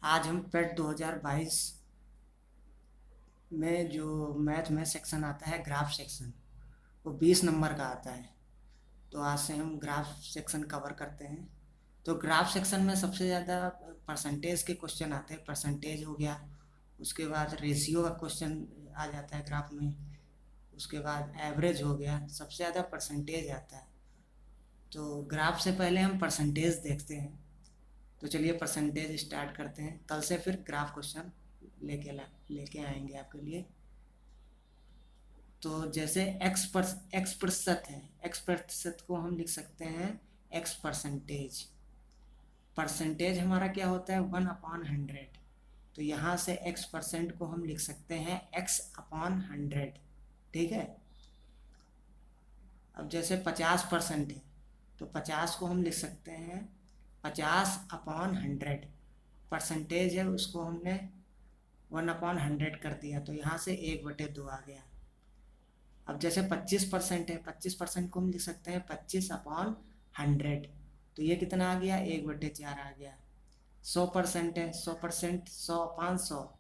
आज हम पेट 2022 में जो मैथ में सेक्शन आता है ग्राफ सेक्शन, वो 20 नंबर का आता है। तो आज से हम ग्राफ सेक्शन कवर करते हैं। तो ग्राफ सेक्शन में सबसे ज़्यादा परसेंटेज के क्वेश्चन आते हैं। परसेंटेज हो गया, उसके बाद रेशियो का क्वेश्चन आ जाता है ग्राफ में, उसके बाद एवरेज हो गया, सबसे ज़्यादा परसेंटेज आता है। तो ग्राफ से पहले हम परसेंटेज देखते हैं। तो चलिए परसेंटेज स्टार्ट करते हैं। कल से फिर ग्राफ क्वेश्चन लेके आएंगे आपके लिए। तो जैसे एक्स प्रतिशत है, एक्स प्रतिशत को हम लिख सकते हैं एक्स परसेंटेज। परसेंटेज हमारा क्या होता है 1/100। तो यहाँ से एक्स परसेंट को हम लिख सकते हैं x/100। ठीक है। अब जैसे 50% है, तो 50 को हम लिख सकते हैं 50/100। परसेंटेज है उसको हमने 1/100 कर दिया, तो यहाँ से 1/2 आ गया। अब जैसे 25% है, 25% को हम लिख सकते हैं 25/100। तो ये कितना आ गया 1/4 आ गया। 100% है, 100% 100/100,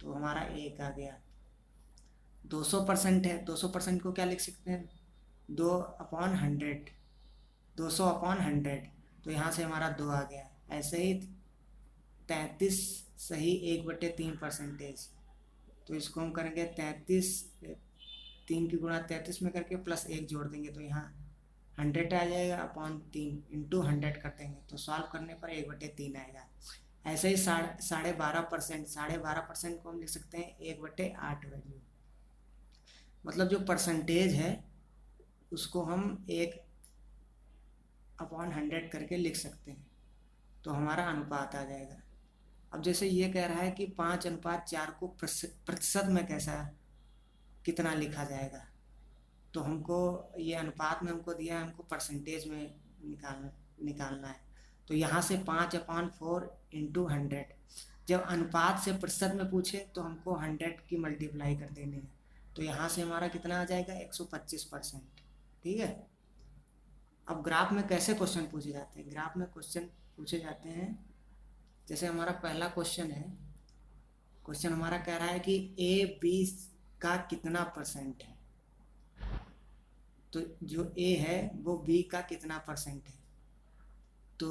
तो हमारा 1 आ गया। 200% है, 200% को क्या लिख सकते हैं 2/100, 200/100, तो यहाँ से हमारा 2 आ गया। ऐसे ही 33 सही 1/3 परसेंटेज। तो इसको हम करेंगे 33, 3 की गुणा 33 में करके प्लस 1 जोड़ देंगे, तो यहाँ 100 आ जाएगा अपॉन 3 इंटू 100 कर देंगे, तो सॉल्व करने पर 1/3 आएगा। ऐसे ही 12.5%, 12.5% को हम लिख सकते हैं 1/8 वैल्यू। मतलब जो परसेंटेज है उसको हम 1/100 करके लिख सकते हैं, तो हमारा अनुपात आ जाएगा। अब जैसे ये कह रहा है कि 5:4 को प्रतिशत में कैसा कितना लिखा जाएगा, तो हमको ये अनुपात में हमको दिया है, हमको परसेंटेज में निकालना है। तो यहाँ से 5/4 इंटू 100। जब अनुपात से प्रतिशत में पूछे तो हमको 100 की मल्टीप्लाई कर देनी है, तो यहाँ से हमारा कितना आ जाएगा 125%। ठीक है। अब ग्राफ में कैसे क्वेश्चन पूछे जाते हैं, ग्राफ में क्वेश्चन पूछे जाते हैं। जैसे हमारा पहला क्वेश्चन है, क्वेश्चन हमारा कह रहा है कि ए बी का कितना परसेंट है। तो जो ए है वो बी का कितना परसेंट है। तो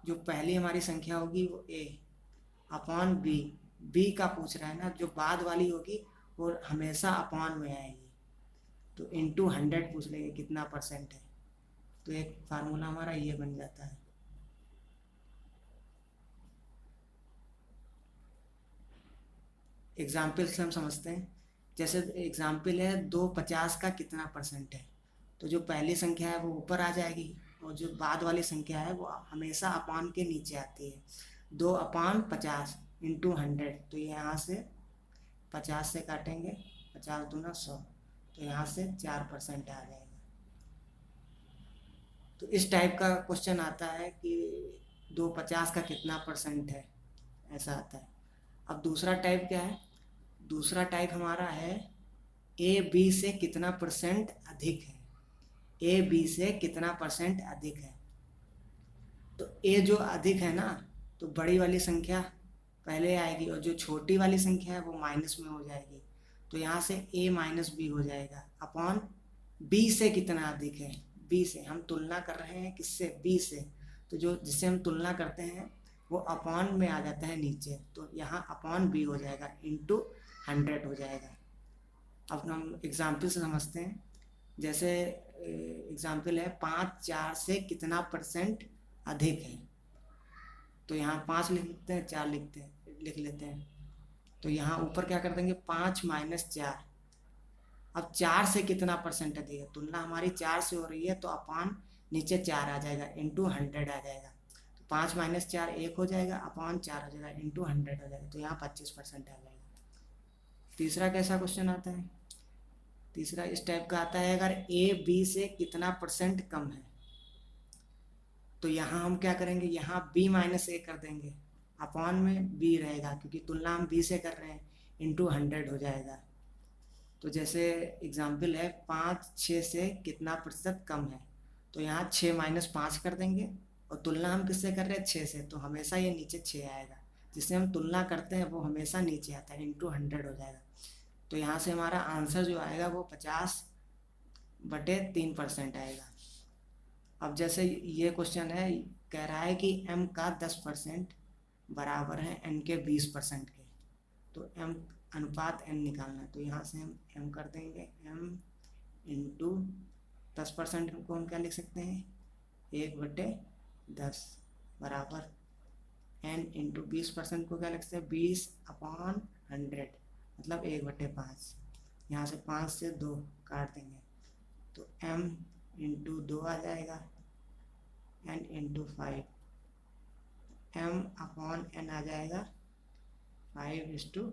जो पहली हमारी संख्या होगी वो ए अपॉन बी, बी का पूछ रहा है ना, जो बाद वाली होगी वो हमेशा अपॉन में आएगी। तो इंटू 100 पूछ लेंगे कितना परसेंट है, तो एक फार्मूला हमारा ये बन जाता है। एग्जाम्पल से हम समझते हैं। जैसे एग्जाम्पल है 250 का कितना परसेंट है। तो जो पहली संख्या है वो ऊपर आ जाएगी, और जो बाद वाली संख्या है वो हमेशा अपान के नीचे आती है। 2/50 इंटू 100, तो यहाँ से 50 से काटेंगे, 50 दूना 100, तो यहाँ से 4% आ जाएगा। तो इस टाइप का क्वेश्चन आता है कि 250 का कितना परसेंट है, ऐसा आता है। अब दूसरा टाइप क्या है, दूसरा टाइप हमारा है ए बी से कितना परसेंट अधिक है। ए बी से कितना परसेंट अधिक है। तो ए जो अधिक है ना, तो बड़ी वाली संख्या पहले आएगी, और जो छोटी वाली संख्या है वो माइनस में हो जाएगी। तो यहाँ से ए माइनस बी हो जाएगा अपॉन बी से कितना अधिक है। बी से हम तुलना कर रहे हैं, किससे, बी से। तो जो जिससे हम तुलना करते हैं वो अपॉन में आ जाता है नीचे, तो यहाँ अपॉन बी हो जाएगा, इंटू 100 हो जाएगा। अब हम एग्जाम्पल से समझते हैं। जैसे एग्जाम्पल है 5/4 से कितना परसेंट अधिक है। तो यहाँ 5 लिखते हैं, 4 लिख लेते हैं। तो यहाँ ऊपर क्या कर देंगे 5 माइनस 4। अब 4 से कितना परसेंट अधिक है, तुलना हमारी 4 से हो रही है, तो अपान नीचे 4 आ जाएगा, इंटू 100 आ जाएगा। तो 5 माइनस 4 1 हो जाएगा, अपान 4 हो जाएगा, इंटू 100 हो जाएगा, तो यहाँ 25% आ जाएगा। तीसरा कैसा क्वेश्चन आता है, तीसरा इस टाइप का आता है, अगर ए बी से कितना परसेंट कम है। तो यहाँ हम क्या करेंगे, यहाँ बी माइनस ए कर देंगे, अपॉन में बी रहेगा क्योंकि तुलना हम बी से कर रहे हैं, इंटू 100 हो जाएगा। तो जैसे एग्जाम्पल है 5/6 से कितना प्रतिशत कम है। तो यहाँ 6 माइनस 5 कर देंगे, और तुलना हम किससे कर रहे हैं 6 से, तो हमेशा ये नीचे 6 आएगा। जिससे हम तुलना करते हैं वो हमेशा नीचे आता है, इंटू 100 हो जाएगा। तो यहाँ से हमारा आंसर जो आएगा वो 50/3% आएगा। अब जैसे ये क्वेश्चन है, कह रहा है कि m का 10% बराबर है n के 20% के, तो m अनुपात n निकालना है। तो यहाँ से हम m कर देंगे, m इंटू 10% को हम क्या लिख सकते हैं, 1/10 बराबर n इंटू 20% को क्या लिख सकते हैं, 20/100 मतलब 1/5। यहाँ से 5 से 2 काट देंगे तो m इंटू 2 आ जाएगा, n इंटू 5, m/n आ जाएगा 5:2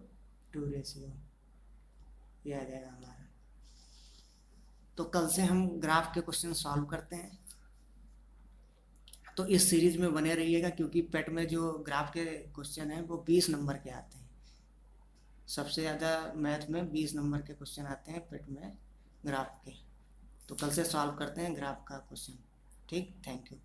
रेशियो, ये आ जाएगा हमारा। तो कल से हम ग्राफ के क्वेश्चन सॉल्व करते हैं। तो इस सीरीज में बने रहिएगा, क्योंकि पेट में जो ग्राफ के क्वेश्चन हैं वो 20 नंबर के आते हैं। सबसे ज़्यादा मैथ में 20 नंबर के क्वेश्चन आते हैं पेट में ग्राफ के। तो कल से सॉल्व करते हैं ग्राफ का क्वेश्चन। ठीक, थैंक यू।